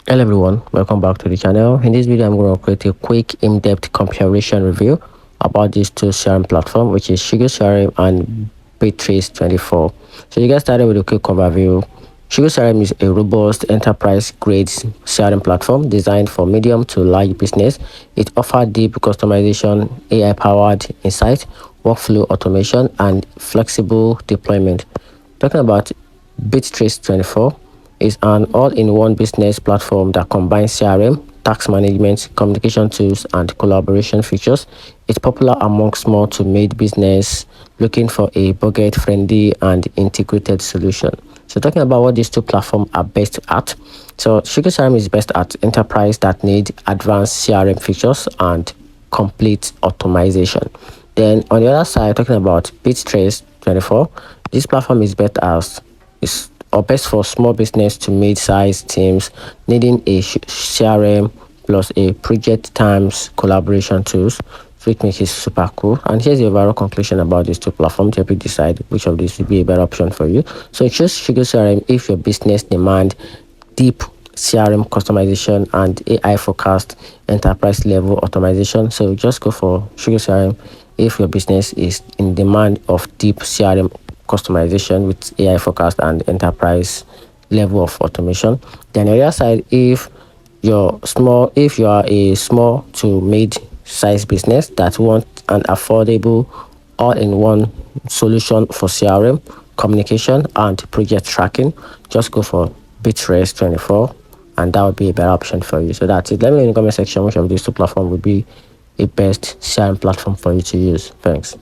Hello everyone, welcome back to the channel. In this video, I'm going to create a quick in-depth comparison review about these two CRM platforms, which is SugarCRM and Bitrix24. So you get started with a quick overview. SugarCRM is a robust enterprise-grade CRM platform designed for medium to large business. It offers deep customization, AI-powered insight, workflow automation, and flexible deployment. Talking about Bitrix24, is an all-in-one business platform that combines CRM, tax management, communication tools, and collaboration features. It's popular among small to mid business looking for a budget-friendly and integrated solution. So talking about what these two platforms are best at. So SugarCRM is best at enterprise that need advanced CRM features and complete automation. Then on the other side, talking about Bitrix24, this platform is best for small business to mid-sized teams needing a CRM plus a project times collaboration tools, which makes it super cool. And here's the overall conclusion about these two platforms to help you decide which of these would be a better option for you. So choose SugarCRM if your business demand deep CRM customization and AI focused enterprise level automation. So just go for SugarCRM if your business is in demand of deep CRM customization with AI focused and enterprise level of automation. Then on the other side, if you are a small to mid-size business that want an affordable all-in-one solution for CRM, communication, and project tracking, just go for Bitrix24, and that would be a better option for you. So that's it. Let me know in the comment section which of these two platforms would be a best CRM platform for you to use. Thanks.